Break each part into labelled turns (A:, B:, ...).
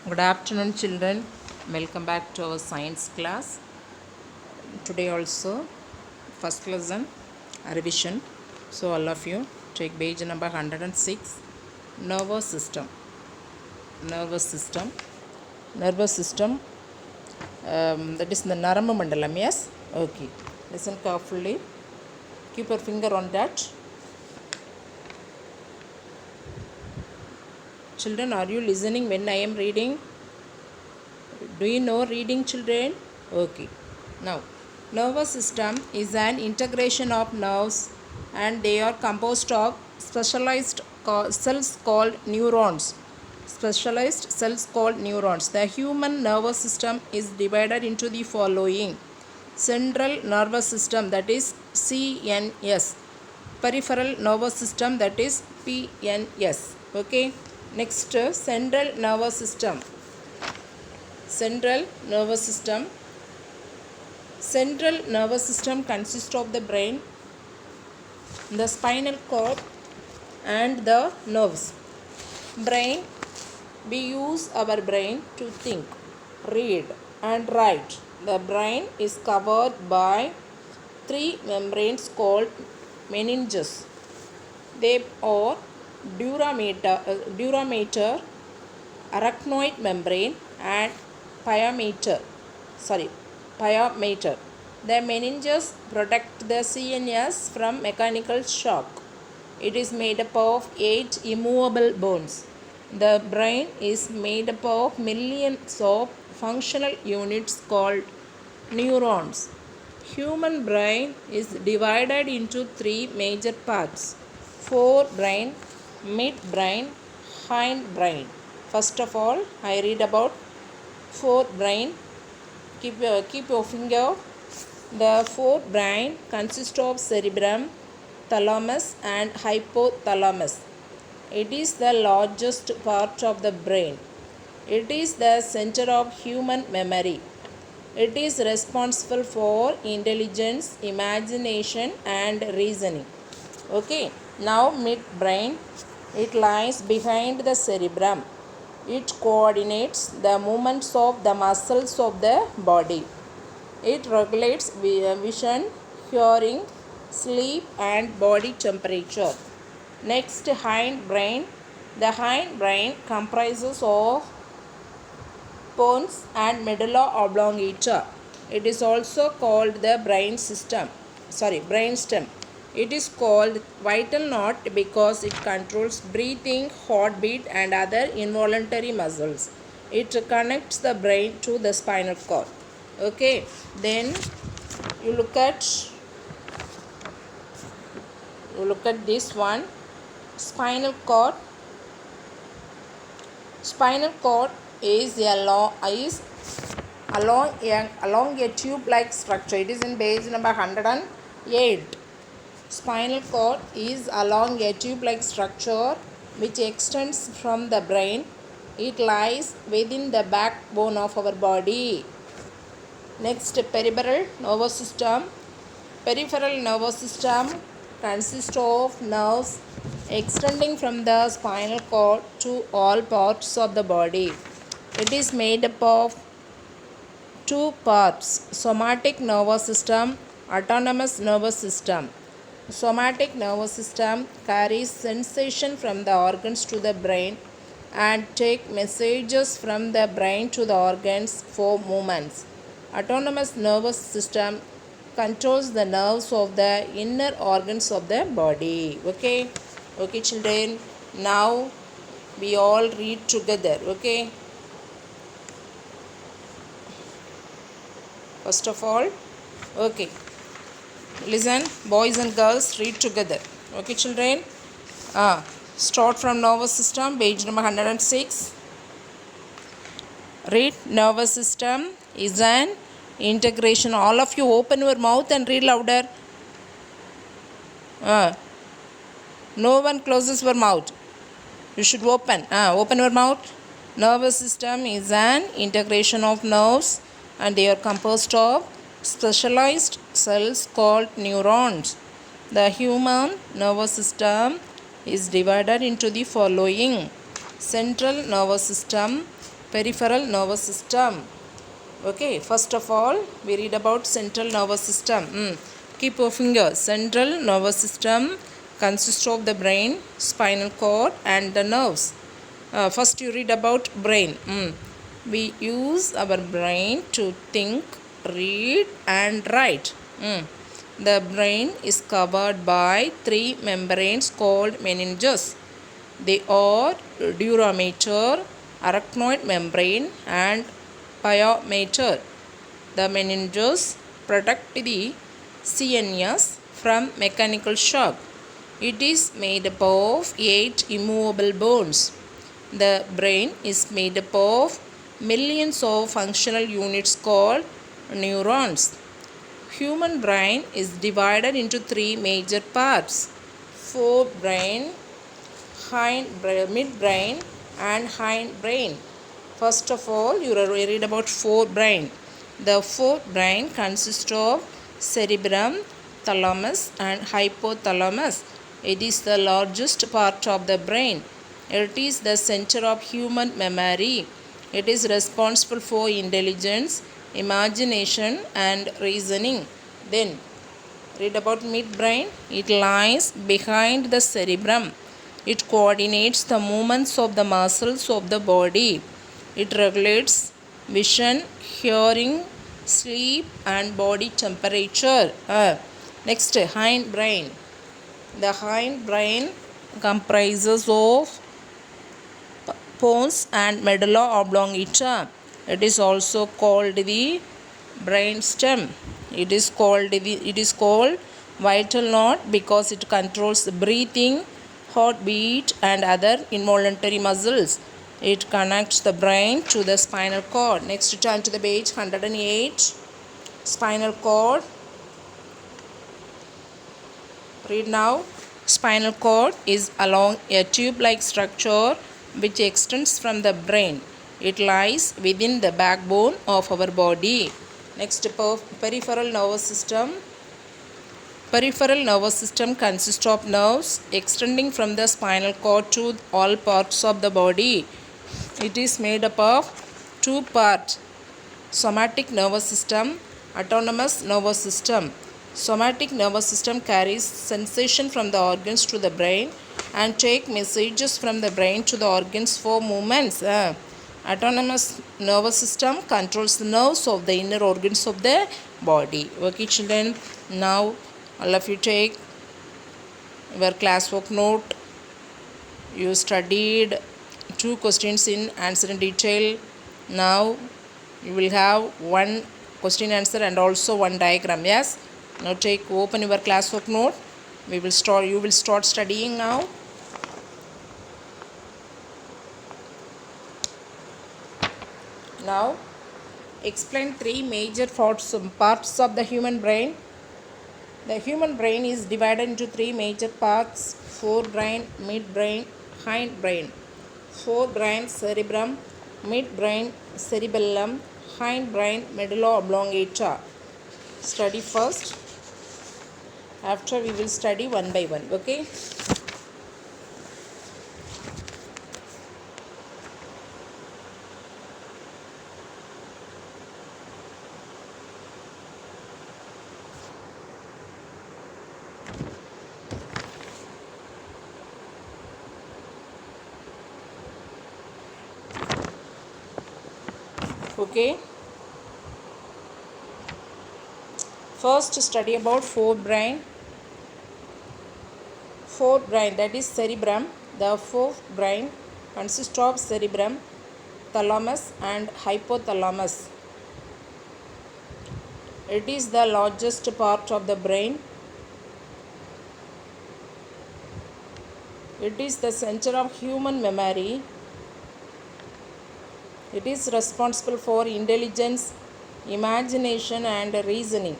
A: Good afternoon, children. Welcome back to our science class. Today also, first lesson, revision. So all of you take page number 106. Nervous system. Nervous system. Nervous system. That is the Narama Mandalam. Yes. Okay. Listen carefully. Keep your finger on that. Children, are you listening when I am reading? Do you know reading, children? Okay. Now, nervous system is an integration of nerves and they are composed of specialized cells called neurons. Specialized cells called neurons. The human nervous system is divided into the following: central nervous system, that is CNS, peripheral nervous system, that is PNS. Okay. Next, central nervous system. Central nervous system. Central nervous system consists of the brain, the spinal cord, and the nerves. Brain, we use our brain to think, read, and write. The brain is covered by three membranes called meninges. They are duramater, arachnoid membrane, and pyometer. The meninges protect the CNS from mechanical shock. It is made up of 8 immovable bones. The brain is made up of millions of functional units called neurons. Human brain is divided into 3 major parts: forebrain, midbrain, hindbrain. First of all, I read about forebrain. Keep your finger. The forebrain consists of cerebrum, thalamus, and hypothalamus. It is the largest part of the brain. It is the center of human memory. It is responsible for intelligence, imagination, and reasoning. Okay. Now midbrain. It lies behind the cerebrum. It coordinates the movements of the muscles of the body. It regulates vision, hearing, sleep, and body temperature. Next, hindbrain. The hindbrain comprises of pons and medulla oblongata. It is also called the brainstem. It is called vital knot because it controls breathing, heartbeat, and other involuntary muscles. It connects the brain to the spinal cord. Okay, then you look at this one, spinal cord. Spinal cord is along a tube-like structure. It is in page number 108. Spinal cord is along a tube-like structure which extends from the brain. It lies within the backbone of our body. Next, peripheral nervous system. Peripheral nervous system consists of nerves extending from the spinal cord to all parts of the body. It is made up of 2 parts: somatic nervous system, autonomous nervous system. Somatic nervous system carries sensation from the organs to the brain and take messages from the brain to the organs for movements. Autonomous nervous system controls the nerves of the inner organs of the body. Okay children, now we all read together. Okay, first of all, okay, listen, boys and girls, read together. Okay children, start from nervous system, page number 106. Read. Nervous system is an integration. All of you open your mouth and read louder. No one closes your mouth. You should open. Open your mouth. Nervous system is an integration of nerves and they are composed of specialized cells called neurons. The human nervous system is divided into the following: central nervous system, Peripheral nervous system. Okay, first of all, we read about central nervous system. Keep your finger. Central nervous system consists of the brain, spinal cord, and the nerves. First, you read about brain. We use our brain to think, read, and write. The brain is covered by three membranes called meninges. They are dura mater, arachnoid membrane, and pia mater. The meninges protect the CNS from mechanical shock. It is made up of 8 immovable bones. The brain is made up of millions of functional units called neurons. Human brain is divided into 3 major parts: forebrain, midbrain, and hindbrain. First of all, you read about forebrain. The forebrain consists of cerebrum, thalamus, and hypothalamus. It is the largest part of the brain. It is the center of human memory. It is responsible for intelligence, imagination, and reasoning. Then, read about midbrain. It lies behind the cerebrum. It coordinates the movements of the muscles of the body. It regulates vision, hearing, sleep, and body temperature. Next, hindbrain. The hindbrain comprises of pons and medulla oblongata. It is also called the brain stem. It is called vital node because it controls breathing, heartbeat, and other involuntary muscles. It connects the brain to the spinal cord. Next, turn to the page 108. Spinal cord. Read now. Spinal cord is along a tube-like structure which extends from the brain. It lies within the backbone of our body. Next, peripheral nervous system. Peripheral nervous system consists of nerves extending from the spinal cord to all parts of the body. It is made up of 2 parts: somatic nervous system, autonomous nervous system. Somatic nervous system carries sensation from the organs to the brain and take messages from the brain to the organs for movements. Autonomous nervous system controls the nerves of the inner organs of the body. Okay, children, now all of you take your classwork note. You studied 2 questions in answer in detail. Now you will have 1 question answer and also 1 diagram. Yes. Now open your classwork note. You will start studying now. Now explain 3 major parts of the human brain. The human brain is divided into 3 major parts: forebrain, midbrain, hindbrain. Forebrain, cerebrum; midbrain, cerebellum; hindbrain, medulla oblongata. Study first. After we will study one by one. Okay. Okay. First, study about forebrain. Forebrain, that is cerebrum. The forebrain consists of cerebrum, thalamus, and hypothalamus. It is the largest part of the brain. It is the center of human memory. It is responsible for intelligence, imagination, and reasoning.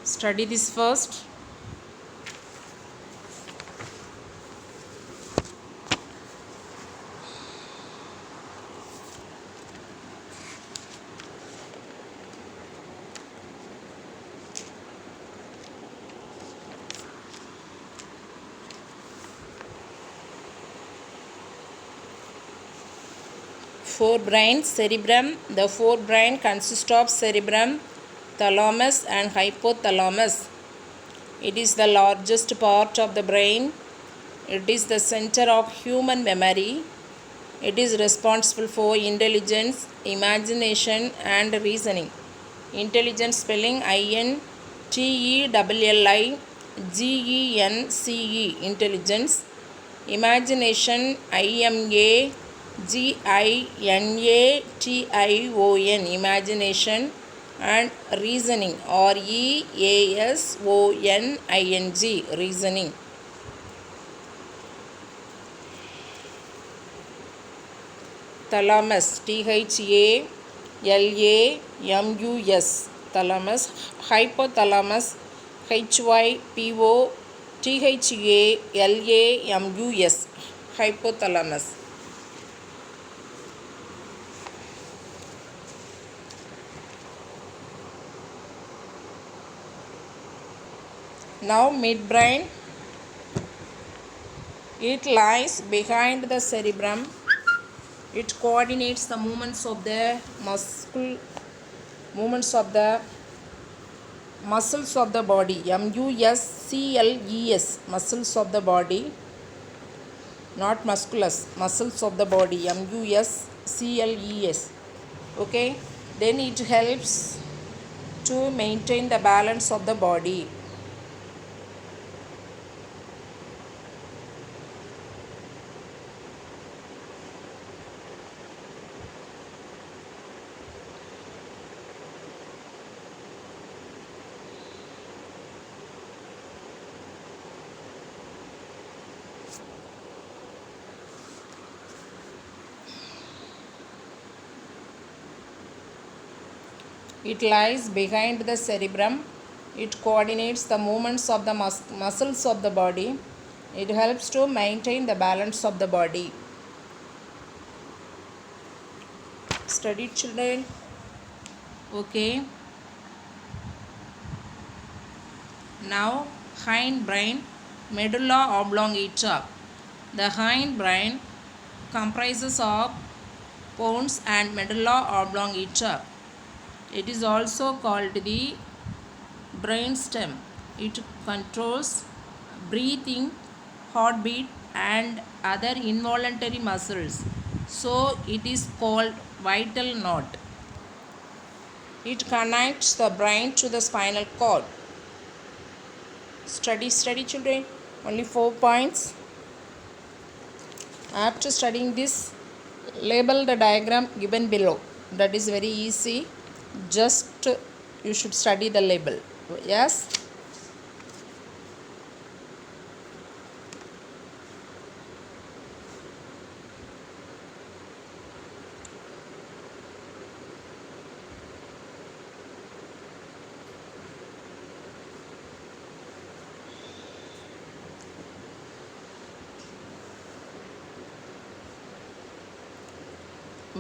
A: Study this first. Forebrain cerebrum. The forebrain consists of cerebrum, thalamus and hypothalamus. It is the largest part of the brain. It is the center of human memory. It is responsible for intelligence, imagination and reasoning. Intelligence spelling INTELLIGENCE, intelligence. Imagination IMAGINATION, imagination. And reasoning REASONING, reasoning. Thalamus THALAMUS, thalamus. Hypothalamus HYPOTHALAMUS, hypothalamus. Now midbrain. It lies behind the cerebrum. It coordinates the movements of the muscles of the body. MUSCLES, muscles of the body, not musculus, muscles of the body. MUSCLES. Okay, then it helps to maintain the balance of the body. It lies behind the cerebrum. It coordinates the movements of the muscles of the body. It helps to maintain the balance of the body. Studied, children? Okay. Now hindbrain, medulla oblongata. The hindbrain comprises of pons and medulla oblongata. It is also called the brainstem. It controls breathing, heartbeat and other involuntary muscles. So it is called vital node. It connects the brain to the spinal cord. Study children. Only 4 points. After studying this, label the diagram given below. That is very easy. Just you should study the label. Yes.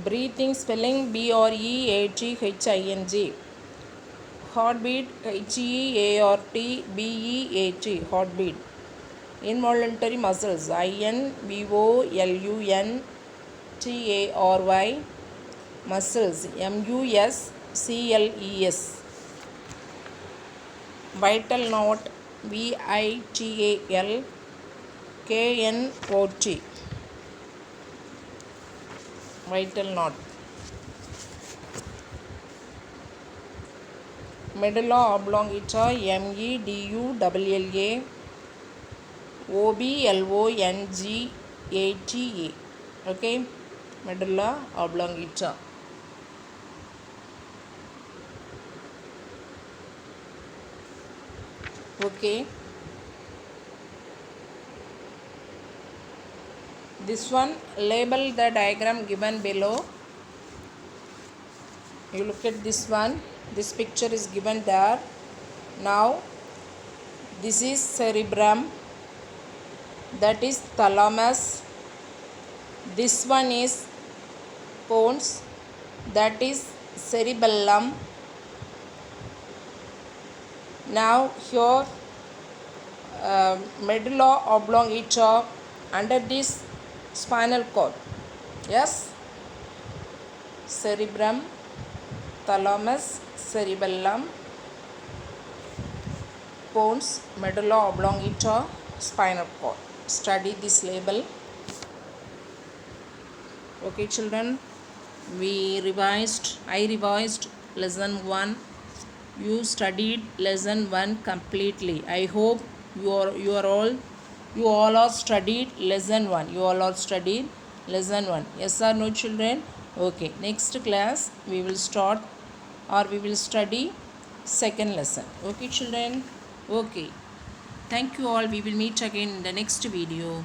A: Breathing spelling BREATHING. Heartbeat HEARTBEAT, heartbeat. Involuntary muscles INVOLUNTARY, muscles MUSCLES. Vital node VITALKNOT, vital node. Medulla oblongata MEDULLA OBLONGATA. Okay, medulla oblongata. Okay, this one, label the diagram given below. You look at this one. This picture is given there. Now this is cerebrum, that is thalamus. This one is pons, that is cerebellum. Now here medulla oblongata under this spinal cord. Yes. cerebrum, thalamus, cerebellum, pons, medulla oblongata, spinal cord. Study this label. Okay children, I revised lesson 1. You studied lesson 1 completely. I hope you all are studied lesson 1. You all are studied lesson 1. Yes or no children? Okay, next class we will start or we will study second lesson. Okay children? Okay. Thank you all. We will meet again in the next video.